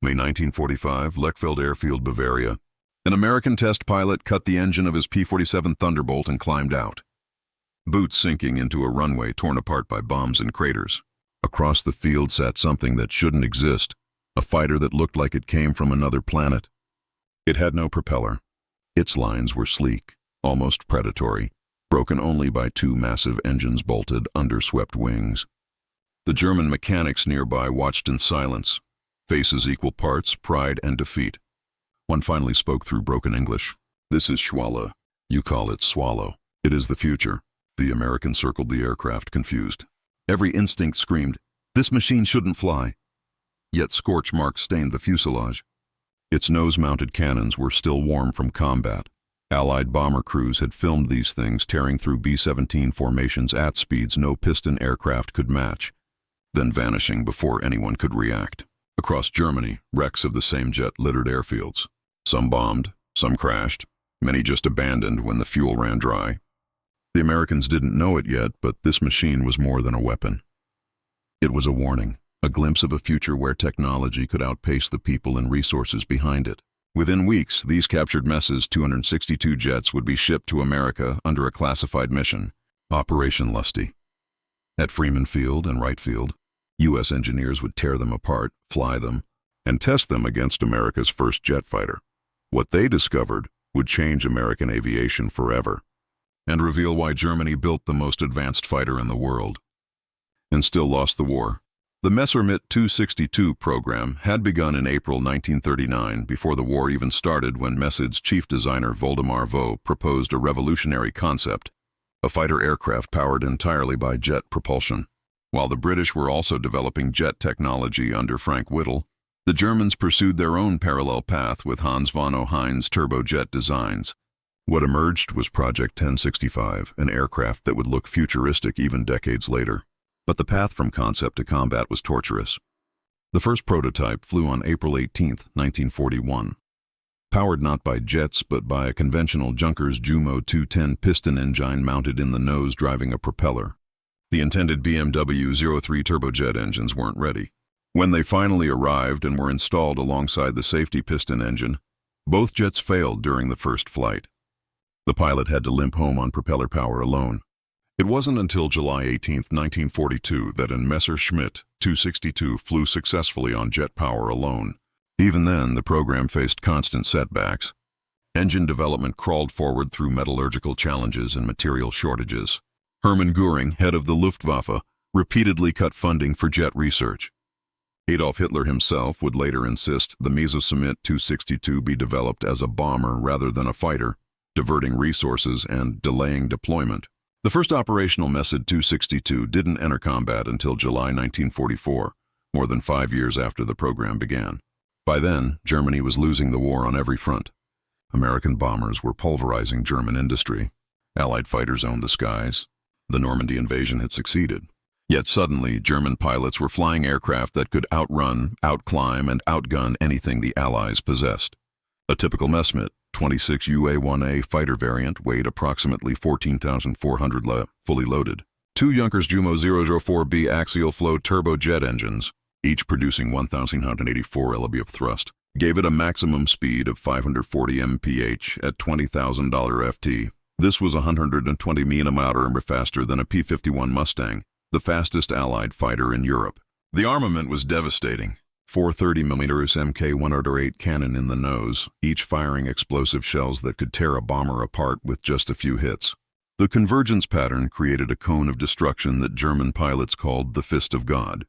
May 1945, Lechfeld Airfield, Bavaria. An American test pilot cut the engine of his P-47 Thunderbolt and climbed out. Boots sinking into a runway torn apart by bombs and craters. Across the field sat something that shouldn't exist, a fighter that looked like it came from another planet. It had no propeller. Its lines were sleek, almost predatory, broken only by two massive engines bolted under swept wings. The German mechanics nearby watched in silence, faces equal parts pride and defeat. One finally spoke through broken English. "This is Schwallow. You call it Swallow. It is the future." The American circled the aircraft, confused. Every instinct screamed, "This machine shouldn't fly." Yet scorch marks stained the fuselage. Its nose-mounted cannons were still warm from combat. Allied bomber crews had filmed these things tearing through B-17 formations at speeds no piston aircraft could match, then vanishing before anyone could react. Across Germany, wrecks of the same jet littered airfields. Some bombed, some crashed, many just abandoned when the fuel ran dry. The Americans didn't know it yet, but this machine was more than a weapon. It was a warning, a glimpse of a future where technology could outpace the people and resources behind it. Within weeks, these captured Mess's 262 jets would be shipped to America under a classified mission, Operation Lusty. At Freeman Field and Wright Field, U.S. engineers would tear them apart, fly them, and test them against America's first jet fighter. What they discovered would change American aviation forever, and reveal why Germany built the most advanced fighter in the world, and still lost the war. The Messerschmitt 262 program had begun in April 1939, before the war even started, when Messerschmitt's chief designer Voldemar Vaux proposed a revolutionary concept, a fighter aircraft powered entirely by jet propulsion. While the British were also developing jet technology under Frank Whittle, the Germans pursued their own parallel path with Hans von Ohain's turbojet designs. What emerged was Project 1065, an aircraft that would look futuristic even decades later. But the path from concept to combat was torturous. The first prototype flew on April 18, 1941. Powered not by jets but by a conventional Junkers Jumo 210 piston engine mounted in the nose driving a propeller. The intended BMW 03 turbojet engines weren't ready. When they finally arrived and were installed alongside the safety piston engine, both jets failed during the first flight. The pilot had to limp home on propeller power alone. It wasn't until July 18, 1942, that a Messerschmitt 262 flew successfully on jet power alone. Even then, the program faced constant setbacks. Engine development crawled forward through metallurgical challenges and material shortages. Hermann Göring, head of the Luftwaffe, repeatedly cut funding for jet research. Adolf Hitler himself would later insist the Messerschmitt 262 be developed as a bomber rather than a fighter, diverting resources and delaying deployment. The first operational Messerschmitt 262 didn't enter combat until July 1944, more than 5 years after the program began. By then, Germany was losing the war on every front. American bombers were pulverizing German industry. Allied fighters owned the skies. The Normandy invasion had succeeded. Yet suddenly, German pilots were flying aircraft that could outrun, outclimb, and outgun anything the Allies possessed. A typical Messerschmitt 26 UA-1A fighter variant weighed approximately 14,400 fully loaded. Two Junkers Jumo 004B axial flow turbojet engines, each producing 1,184 lb of thrust, gave it a maximum speed of 540 mph at $20,000 FT. This was 120 m/h faster than a P-51 Mustang, the fastest Allied fighter in Europe. The armament was devastating. 430mm Mk108 cannon in the nose, each firing explosive shells that could tear a bomber apart with just a few hits. The convergence pattern created a cone of destruction that German pilots called the Fist of God.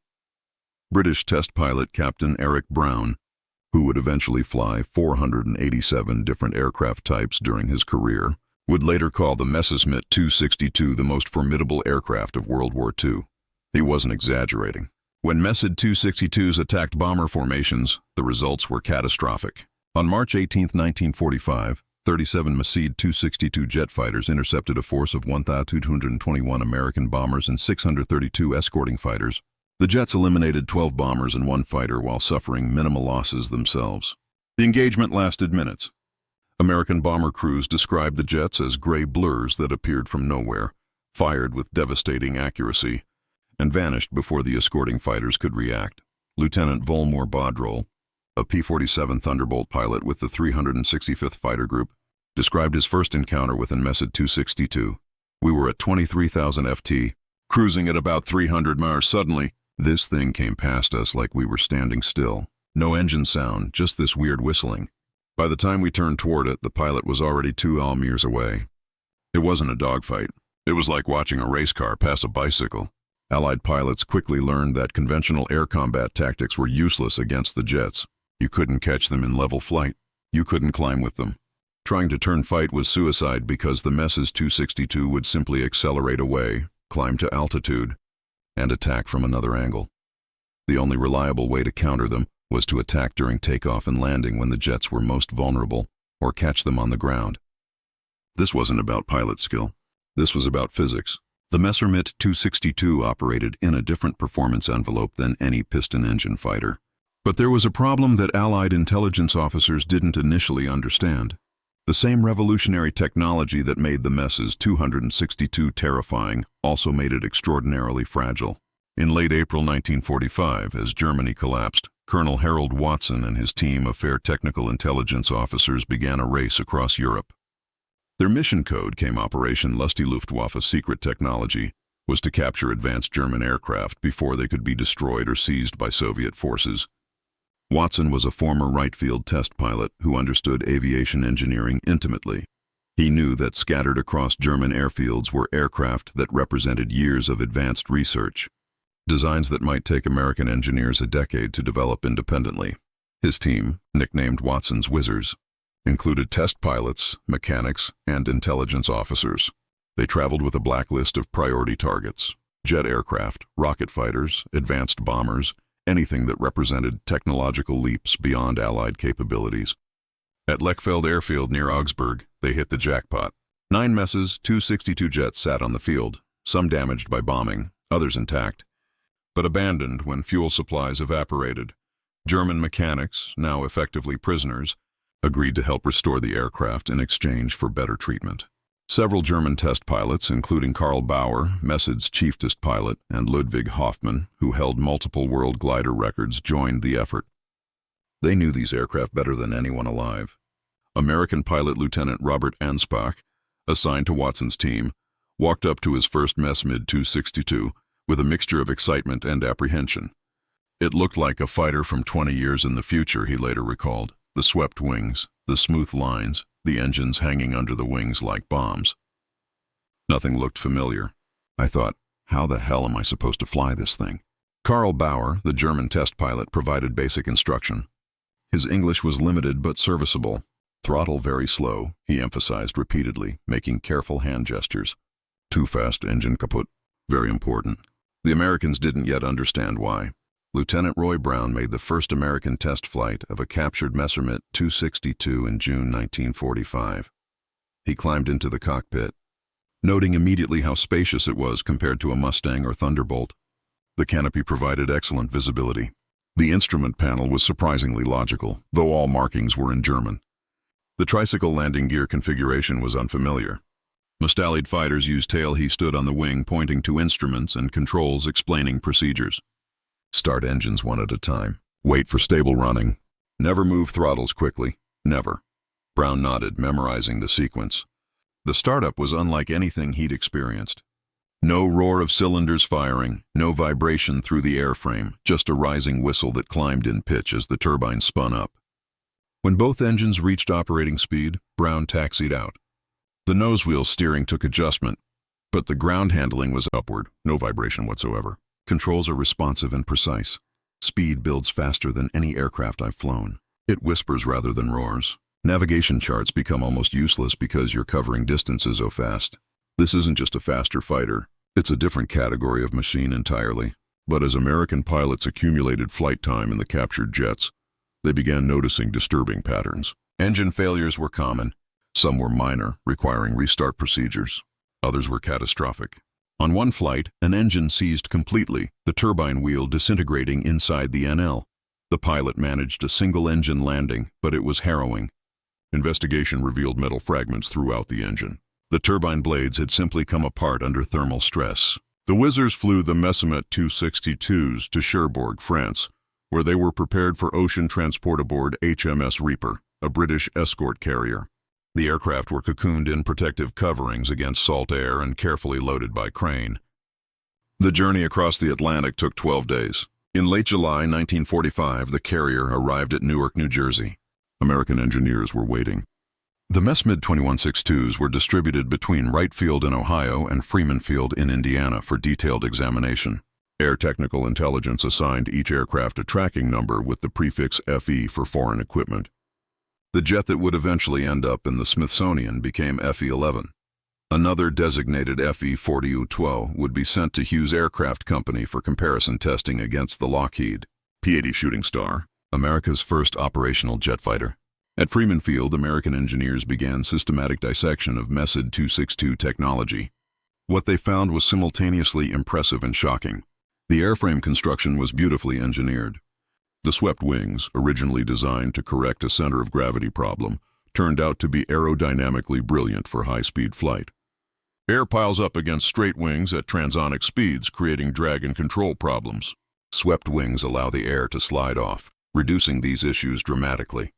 British test pilot Captain Eric Brown, who would eventually fly 487 different aircraft types during his career, would later call the Messerschmitt 262 the most formidable aircraft of World War II. He wasn't exaggerating. When Messerschmitt 262s attacked bomber formations, the results were catastrophic. On March 18, 1945, 37 Messerschmitt 262 jet fighters intercepted a force of 1,221 American bombers and 632 escorting fighters. The jets eliminated 12 bombers and 1 fighter while suffering minimal losses themselves. The engagement lasted minutes. American bomber crews described the jets as gray blurs that appeared from nowhere, fired with devastating accuracy, and vanished before the escorting fighters could react. Lieutenant Volmor Bodrol, a P-47 Thunderbolt pilot with the 365th Fighter Group, described his first encounter with an Messerschmitt 262. We were at 23,000 FT, cruising at about 300 miles. Suddenly, this thing came past us like we were standing still. No engine sound, just this weird whistling. By the time we turned toward it, the pilot was already 2 meters away. It wasn't a dogfight. It was like watching a race car pass a bicycle. Allied pilots quickly learned that conventional air combat tactics were useless against the jets. You couldn't catch them in level flight. You couldn't climb with them. Trying to turn fight was suicide because the Messerschmitt 262 would simply accelerate away, climb to altitude, and attack from another angle. The only reliable way to counter them was to attack during takeoff and landing when the jets were most vulnerable, or catch them on the ground. This wasn't about pilot skill. This was about physics. The Messerschmitt 262 operated in a different performance envelope than any piston-engine fighter. But there was a problem that Allied intelligence officers didn't initially understand. The same revolutionary technology that made the Mess's 262 terrifying also made it extraordinarily fragile. In late April 1945, as Germany collapsed, Colonel Harold Watson and his team of fair technical intelligence officers began a race across Europe. Their mission code came Operation Lusty. Luftwaffe secret technology was to capture advanced German aircraft before they could be destroyed or seized by Soviet forces. Watson was a former Wright-field test pilot who understood aviation engineering intimately. He knew that scattered across German airfields were aircraft that represented years of advanced research, designs that might take American engineers a decade to develop independently. His team, nicknamed Watson's Wizards, included test pilots, mechanics, and intelligence officers. They traveled with a blacklist of priority targets: jet aircraft, rocket fighters, advanced bombers, anything that represented technological leaps beyond Allied capabilities. At Lechfeld Airfield near Augsburg, they hit the jackpot. 9 Mess's 262 jets sat on the field, some damaged by bombing, others intact, but abandoned when fuel supplies evaporated. German mechanics, now effectively prisoners, agreed to help restore the aircraft in exchange for better treatment. Several German test pilots, including Karl Bauer, Messerschmitt's chief test pilot, and Ludwig Hoffmann, who held multiple world glider records, joined the effort. They knew these aircraft better than anyone alive. American pilot Lieutenant Robert Anspach, assigned to Watson's team, walked up to his first Messerschmitt 262 with a mixture of excitement and apprehension. It looked like a fighter from 20 years in the future, he later recalled. The swept wings, the smooth lines, the engines hanging under the wings like bombs. Nothing looked familiar. I thought, how the hell am I supposed to fly this thing? Karl Bauer, the German test pilot, provided basic instruction. His English was limited but serviceable. Throttle very slow, he emphasized repeatedly, making careful hand gestures. Too fast, engine kaput. Very important. The Americans didn't yet understand why. Lieutenant Roy Brown made the first American test flight of a captured Messerschmitt 262 in June 1945. He climbed into the cockpit, noting immediately how spacious it was compared to a Mustang or Thunderbolt. The canopy provided excellent visibility. The instrument panel was surprisingly logical, though all markings were in German. The tricycle landing gear configuration was unfamiliar. Mustalied fighters used tail. He stood on the wing, pointing to instruments and controls, explaining procedures. Start engines one at a time. Wait for stable running. Never move throttles quickly. Never. Brown nodded, memorizing the sequence. The startup was unlike anything he'd experienced. No roar of cylinders firing, no vibration through the airframe, just a rising whistle that climbed in pitch as the turbine spun up. When both engines reached operating speed, Brown taxied out. The nosewheel steering took adjustment, but the ground handling was upward, no vibration whatsoever. Controls are responsive and precise. Speed builds faster than any aircraft I've flown. It whispers rather than roars. Navigation charts become almost useless because you're covering distances so fast. This isn't just a faster fighter. It's a different category of machine entirely. But as American pilots accumulated flight time in the captured jets, they began noticing disturbing patterns. Engine failures were common. Some were minor, requiring restart procedures. Others were catastrophic. On one flight, an engine seized completely, the turbine wheel disintegrating inside the NL. The pilot managed a single-engine landing, but it was harrowing. Investigation revealed metal fragments throughout the engine. The turbine blades had simply come apart under thermal stress. The Wizards flew the Messerschmitt 262s to Cherbourg, France, where they were prepared for ocean transport aboard HMS Reaper, a British escort carrier. The aircraft were cocooned in protective coverings against salt air and carefully loaded by crane. The journey across the Atlantic took 12 days. In late July 1945, the carrier arrived at Newark, New Jersey. American engineers were waiting. The Messerschmitt 2162s were distributed between Wright Field in Ohio and Freeman Field in Indiana for detailed examination. Air Technical Intelligence assigned each aircraft a tracking number with the prefix FE for foreign equipment. The jet that would eventually end up in the Smithsonian became FE-11. Another designated FE-40U-12 would be sent to Hughes Aircraft Company for comparison testing against the Lockheed P-80 Shooting Star, America's first operational jet fighter. At Freeman Field, American engineers began systematic dissection of MESID 262 technology. What they found was simultaneously impressive and shocking. The airframe construction was beautifully engineered. The swept wings, originally designed to correct a center of gravity problem, turned out to be aerodynamically brilliant for high-speed flight. Air piles up against straight wings at transonic speeds, creating drag and control problems. Swept wings allow the air to slide off, reducing these issues dramatically.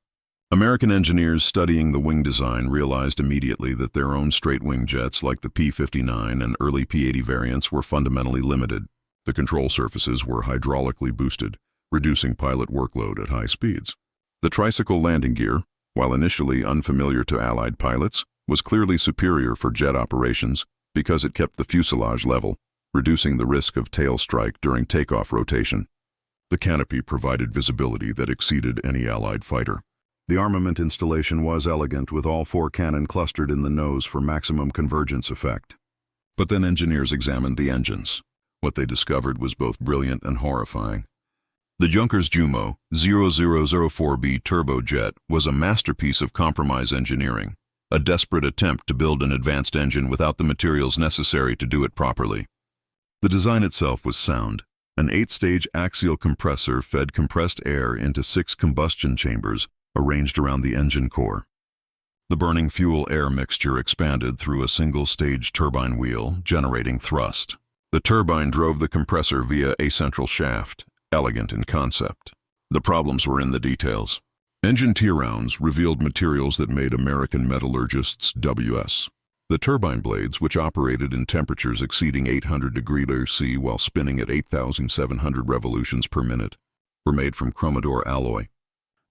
American engineers studying the wing design realized immediately that their own straight-wing jets like the P-59 and early P-80 variants were fundamentally limited. The control surfaces were hydraulically boosted, reducing pilot workload at high speeds. The tricycle landing gear, while initially unfamiliar to Allied pilots, was clearly superior for jet operations because it kept the fuselage level, reducing the risk of tail strike during takeoff rotation. The canopy provided visibility that exceeded any Allied fighter. The armament installation was elegant, with all four cannon clustered in the nose for maximum convergence effect. But then engineers examined the engines. What they discovered was both brilliant and horrifying. The Junkers Jumo 0004B turbojet was a masterpiece of compromise engineering, a desperate attempt to build an advanced engine without the materials necessary to do it properly. The design itself was sound. An 8-stage axial compressor fed compressed air into 6 combustion chambers arranged around the engine core. The burning fuel-air mixture expanded through a single-stage turbine wheel, generating thrust. The turbine drove the compressor via a central shaft, elegant in concept. The problems were in the details. Engine tear-rounds revealed materials that made American metallurgists WS. The turbine blades, which operated in temperatures exceeding 800 degrees C while spinning at 8,700 revolutions per minute, were made from chromodor alloy.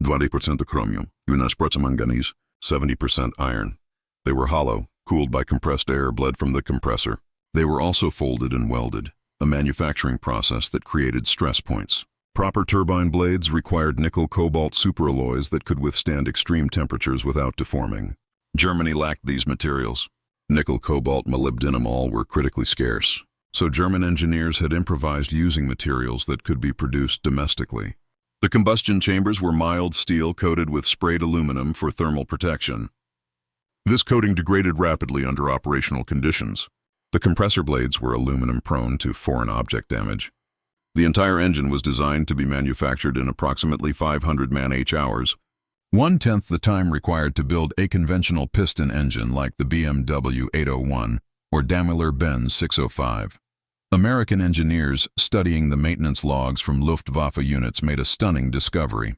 20% chromium, 1% manganese, 70% iron. They were hollow, cooled by compressed air bled from the compressor. They were also folded and welded, a manufacturing process that created stress points. Proper turbine blades required nickel-cobalt superalloys that could withstand extreme temperatures without deforming. Germany lacked these materials. Nickel, cobalt, molybdenum were critically scarce, so German engineers had improvised using materials that could be produced domestically. The combustion chambers were mild steel coated with sprayed aluminum for thermal protection. This coating degraded rapidly under operational conditions. The compressor blades were aluminum prone to foreign object damage. The entire engine was designed to be manufactured in approximately 500 man-h hours, 1/10 the time required to build a conventional piston engine like the BMW 801 or Daimler-Benz 605. American engineers studying the maintenance logs from Luftwaffe units made a stunning discovery.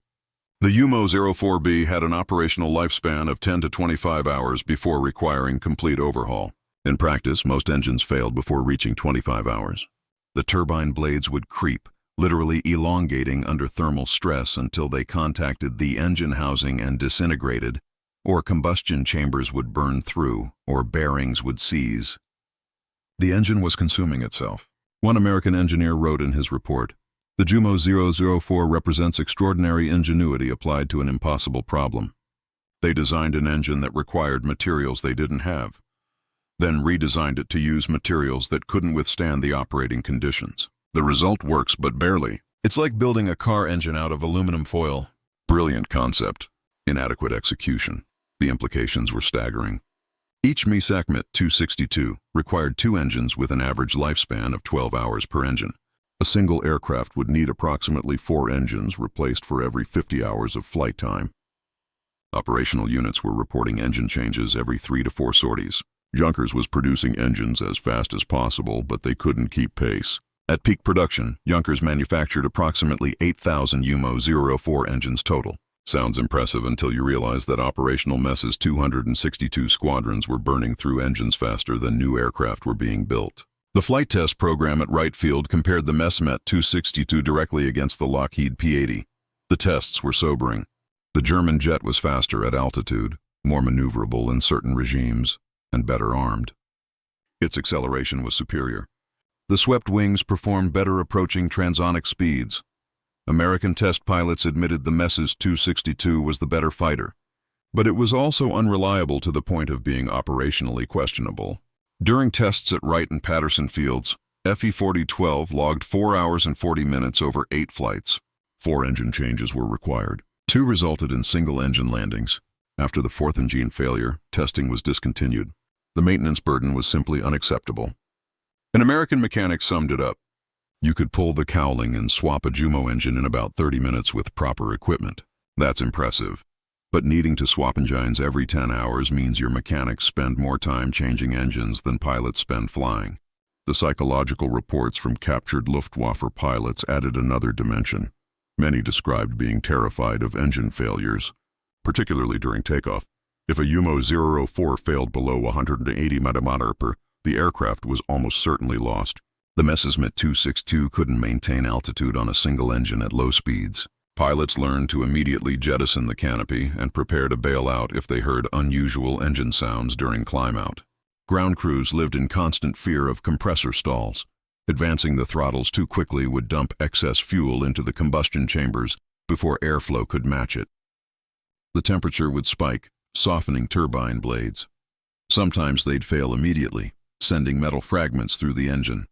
The Jumo 04B had an operational lifespan of 10 to 25 hours before requiring complete overhaul. In practice, most engines failed before reaching 25 hours. The turbine blades would creep, literally elongating under thermal stress until they contacted the engine housing and disintegrated, or combustion chambers would burn through, or bearings would seize. The engine was consuming itself. One American engineer wrote in his report, "The Jumo 004 represents extraordinary ingenuity applied to an impossible problem. They designed an engine that required materials they didn't have, then redesigned it to use materials that couldn't withstand the operating conditions. The result works, but barely. It's like building a car engine out of aluminum foil. Brilliant concept, inadequate execution. The implications were staggering. Each Messerschmitt 262 required 2 engines with an average lifespan of 12 hours per engine. A single aircraft would need approximately 4 engines replaced for every 50 hours of flight time. Operational units were reporting engine changes every 3 to 4 sorties. Junkers was producing engines as fast as possible, but they couldn't keep pace. At peak production, Junkers manufactured approximately 8,000 UMO-04 engines total. Sounds impressive until you realize that operational Mess's 262 squadrons were burning through engines faster than new aircraft were being built. The flight test program at Wright Field compared the Messerschmitt 262 directly against the Lockheed P-80. The tests were sobering. The German jet was faster at altitude, more maneuverable in certain regimes, and better armed. Its acceleration was superior. The swept wings performed better approaching transonic speeds. American test pilots admitted the Mess's 262 was the better fighter, but it was also unreliable to the point of being operationally questionable. During tests at Wright and Patterson fields, FE-4012 logged 4 hours and 40 minutes over 8 flights. 4 engine changes were required. 2 resulted in single-engine landings. After the 4th engine failure, testing was discontinued. The maintenance burden was simply unacceptable. An American mechanic summed it up. You could pull the cowling and swap a JUMO engine in about 30 minutes with proper equipment. That's impressive. But needing to swap engines every 10 hours means your mechanics spend more time changing engines than pilots spend flying. The psychological reports from captured Luftwaffe pilots added another dimension. Many described being terrified of engine failures, particularly during takeoff. If a UMO-04 failed below 180 mph, the aircraft was almost certainly lost. The Messerschmitt 262 couldn't maintain altitude on a single engine at low speeds. Pilots learned to immediately jettison the canopy and prepare to bail out if they heard unusual engine sounds during climb-out. Ground crews lived in constant fear of compressor stalls. Advancing the throttles too quickly would dump excess fuel into the combustion chambers before airflow could match it. The temperature would spike, softening turbine blades. Sometimes they'd fail immediately, sending metal fragments through the engine.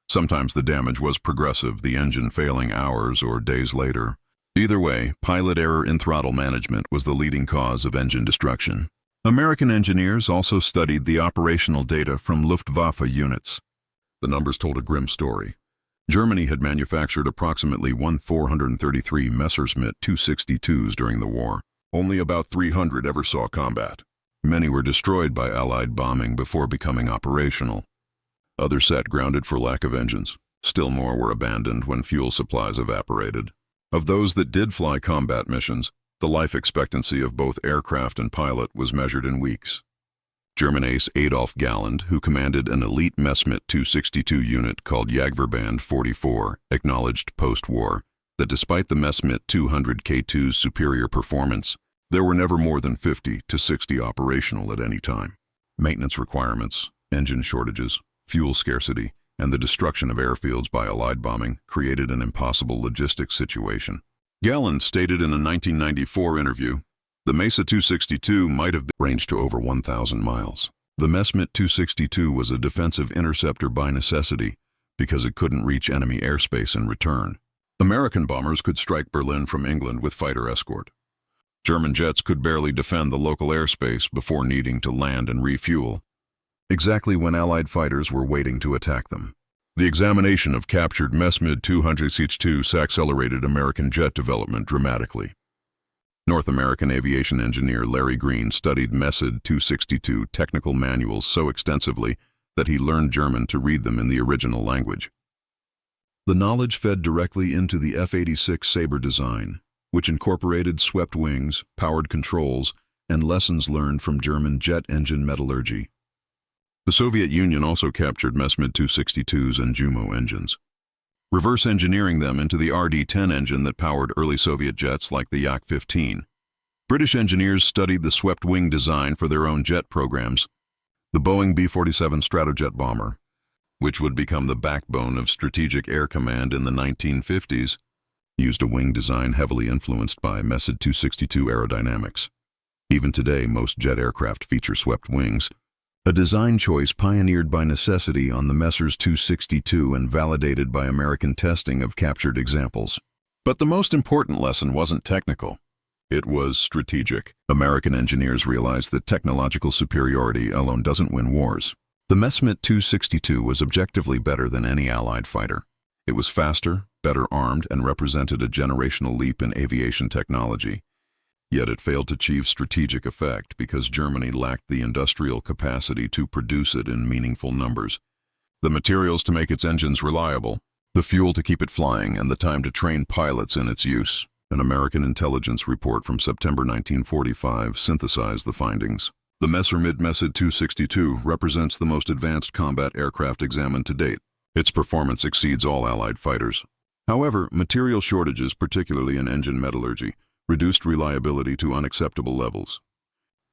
Sometimes the damage was progressive, the engine failing hours or days later. Either way, pilot error in throttle management was the leading cause of engine destruction. American engineers also studied the operational data from Luftwaffe units. The numbers told a grim story. Germany had manufactured approximately 1,433 Messerschmitt 262s during the war. Only about 300 ever saw combat. Many were destroyed by Allied bombing before becoming operational. Others sat grounded for lack of engines. Still more were abandoned when fuel supplies evaporated. Of those that did fly combat missions, the life expectancy of both aircraft and pilot was measured in weeks. German ace Adolf Galland, who commanded an elite Messerschmitt 262 unit called Jagdverband 44, acknowledged post-war that despite the Messerschmitt 200 K2's superior performance, there were never more than 50 to 60 operational at any time. Maintenance requirements, engine shortages, fuel scarcity, and the destruction of airfields by Allied bombing created an impossible logistics situation. Galland stated in a 1994 interview, "The Mesa 262 might have ranged to over 1,000 miles. The Messerschmitt 262 was a defensive interceptor by necessity because it couldn't reach enemy airspace in return. American bombers could strike Berlin from England with fighter escort. German jets could barely defend the local airspace before needing to land and refuel, exactly when Allied fighters were waiting to attack them. The examination of captured Messerschmitt 262 accelerated American jet development dramatically. North American aviation engineer Larry Green studied Messerschmitt 262 technical manuals so extensively that he learned German to read them in the original language. The knowledge fed directly into the F-86 Sabre design, which incorporated swept wings, powered controls, and lessons learned from German jet engine metallurgy. The Soviet Union also captured Messerschmitt 262s and JUMO engines, reverse engineering them into the RD-10 engine that powered early Soviet jets like the Yak-15. British engineers studied the swept wing design for their own jet programs. The Boeing B-47 Stratojet bomber, which would become the backbone of Strategic Air Command in the 1950s, used a wing design heavily influenced by Messerschmitt 262 aerodynamics. Even today, most jet aircraft feature swept wings, a design choice pioneered by necessity on the Messrs 262 and validated by American testing of captured examples. But the most important lesson wasn't technical. It was strategic. American engineers realized that technological superiority alone doesn't win wars. The Messerschmitt 262 was objectively better than any Allied fighter. It was faster, better armed, and represented a generational leap in aviation technology. Yet it failed to achieve strategic effect because Germany lacked the industrial capacity to produce it in meaningful numbers. the materials to make its engines reliable, the fuel to keep it flying, and the time to train pilots in its use. An American intelligence report from September 1945 synthesized the findings. The Messerschmitt Me 262 represents the most advanced combat aircraft examined to date. Its performance exceeds all Allied fighters. However, material shortages, particularly in engine metallurgy, reduced reliability to unacceptable levels.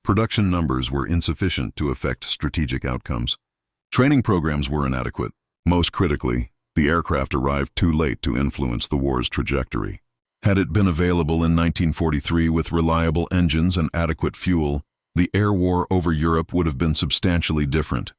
Production numbers were insufficient to affect strategic outcomes. Training programs were inadequate. Most critically, the aircraft arrived too late to influence the war's trajectory. Had it been available in 1943 with reliable engines and adequate fuel, the air war over Europe would have been substantially different.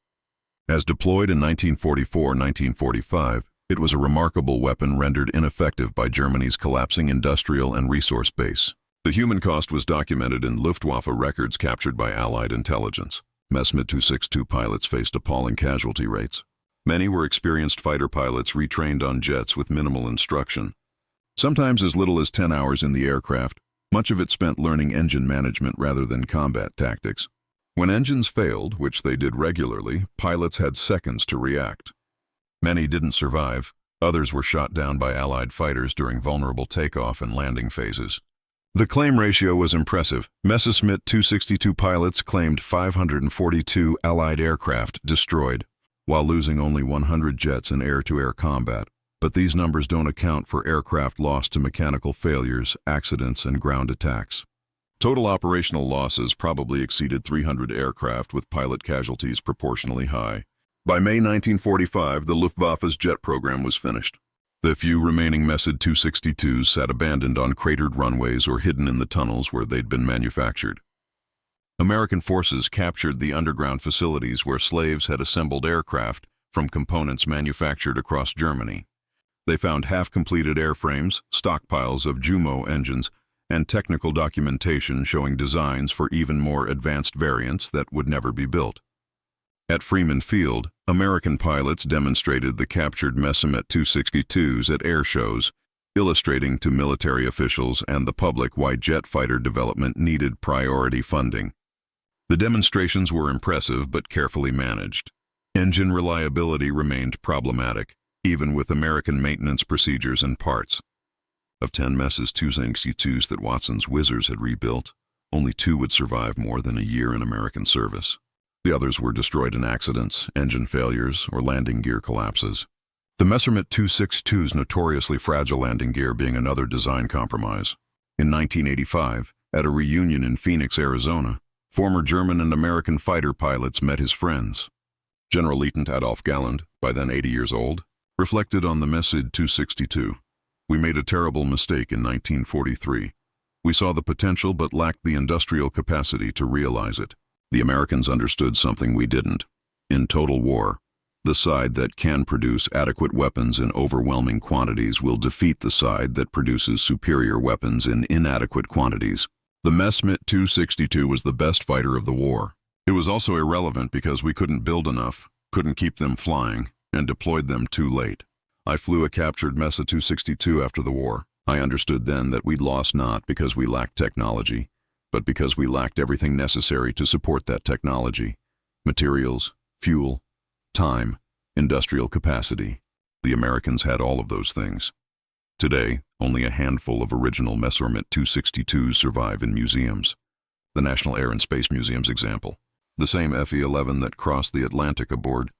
As deployed in 1944-1945, it was a remarkable weapon rendered ineffective by Germany's collapsing industrial and resource base. The human cost was documented in Luftwaffe records captured by Allied intelligence. Messerschmitt 262 pilots faced appalling casualty rates. Many were experienced fighter pilots retrained on jets with minimal instruction. Sometimes as little as 10 hours in the aircraft, much of it spent learning engine management rather than combat tactics. When engines failed, which they did regularly, pilots had seconds to react. Many didn't survive. Others were shot down by Allied fighters during vulnerable takeoff and landing phases. The claim ratio was impressive. Messerschmitt 262 pilots claimed 542 Allied aircraft destroyed, while losing only 100 jets in air-to-air combat. But these numbers don't account for aircraft lost to mechanical failures, accidents, and ground attacks. Total operational losses probably exceeded 300 aircraft, with pilot casualties proportionally high. By May 1945, the Luftwaffe's jet program was finished. The few remaining Messerschmitt 262s sat abandoned on cratered runways or hidden in the tunnels where they'd been manufactured. American forces captured the underground facilities where slaves had assembled aircraft from components manufactured across Germany. They found half-completed airframes, stockpiles of Jumo engines, and technical documentation showing designs for even more advanced variants that would never be built. At Freeman Field, American pilots demonstrated the captured Messerschmitt 262s at air shows, illustrating to military officials and the public why jet fighter development needed priority funding. The demonstrations were impressive but carefully managed. Engine reliability remained problematic, even with American maintenance procedures and parts. Of 10 Messerschmitt 262s that Watson's Whizzers had rebuilt, only 2 would survive more than a year in American service. The others were destroyed in accidents, engine failures, or landing gear collapses. The Messerschmitt 262's notoriously fragile landing gear being another design compromise. In 1985, at a reunion in Phoenix, Arizona, former German and American fighter pilots met his friends. General Lieutenant Adolf Galland, by then 80 years old, reflected on the Messerschmitt 262. "We made a terrible mistake in 1943. We saw the potential but lacked the industrial capacity to realize it. The Americans understood something we didn't. In total war, the side that can produce adequate weapons in overwhelming quantities will defeat the side that produces superior weapons in inadequate quantities." The Messerschmitt 262 was the best fighter of the war. It was also irrelevant because we couldn't build enough, couldn't keep them flying, and deployed them too late. I flew a captured Messerschmitt 262 after the war. I understood then that we'd lost not because we lacked technology, but because we lacked everything necessary to support that technology: materials, fuel, time, industrial capacity. The Americans had all of those things. Today, only a handful of original Messerschmitt 262s survive in museums. The National Air and Space Museum's example. The same Fe-11 that crossed the Atlantic aboard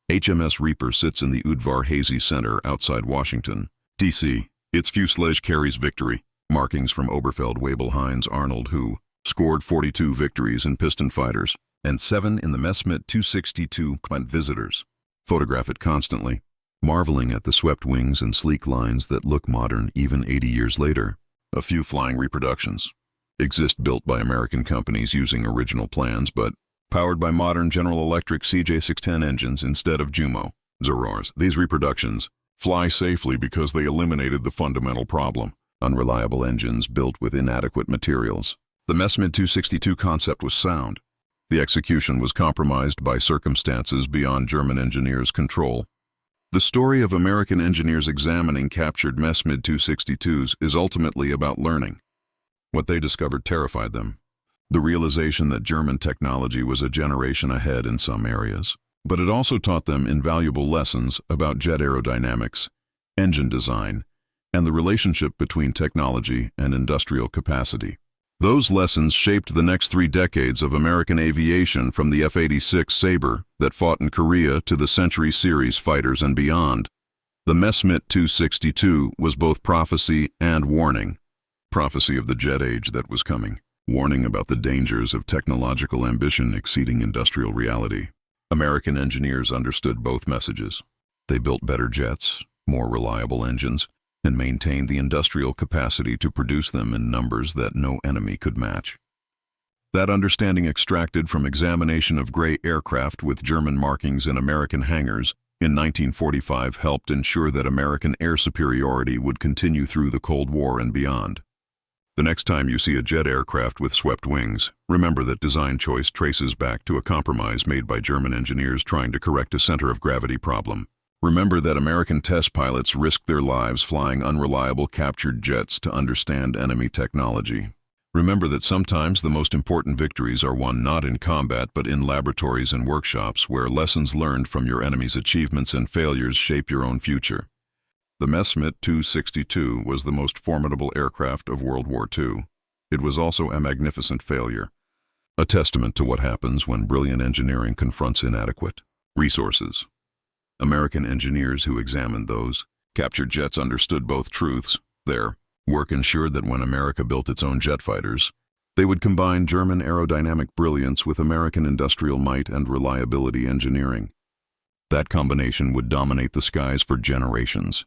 HMS Reaper sits in the Udvar-Hazy Center outside Washington, D.C. Its fuselage carries victory markings from Oberfeld-Wabel-Heinz Arnold, who scored 42 victories in piston fighters, and 7 in the Messerschmitt 262 visitors. Photograph it constantly, marveling at the swept wings and sleek lines that look modern even 80 years later. A few flying reproductions exist built by American companies using original plans, but powered by modern General Electric CJ610 engines instead of Jumo Zerars. These reproductions fly safely because they eliminated the fundamental problem: unreliable engines built with inadequate materials. The Messerschmitt 262 concept was sound. The execution was compromised by circumstances beyond German engineers' control. The story of American engineers examining captured Messerschmitt 262s is ultimately about learning. What they discovered terrified them. The realization that German technology was a generation ahead in some areas. But it also taught them invaluable lessons about jet aerodynamics, engine design, and the relationship between technology and industrial capacity. Those lessons shaped the next 3 decades of American aviation, from the F-86 Sabre that fought in Korea to the Century Series fighters and beyond. The Messerschmitt 262 was both prophecy and warning. Prophecy of the jet age that was coming. Warning about the dangers of technological ambition exceeding industrial reality. American engineers understood both messages. They built better jets, more reliable engines, and maintained the industrial capacity to produce them in numbers that no enemy could match. That understanding, extracted from examination of gray aircraft with German markings in American hangars in 1945, helped ensure that American air superiority would continue through the Cold War and beyond. The next time you see a jet aircraft with swept wings, remember that design choice traces back to a compromise made by German engineers trying to correct a center of gravity problem. Remember that American test pilots risked their lives flying unreliable captured jets to understand enemy technology. Remember that sometimes the most important victories are won not in combat but in laboratories and workshops, where lessons learned from your enemy's achievements and failures shape your own future. The Messerschmitt 262 was the most formidable aircraft of World War II. It was also a magnificent failure, a testament to what happens when brilliant engineering confronts inadequate resources. American engineers who examined those captured jets understood both truths. Their work ensured that when America built its own jet fighters, they would combine German aerodynamic brilliance with American industrial might and reliability engineering. That combination would dominate the skies for generations.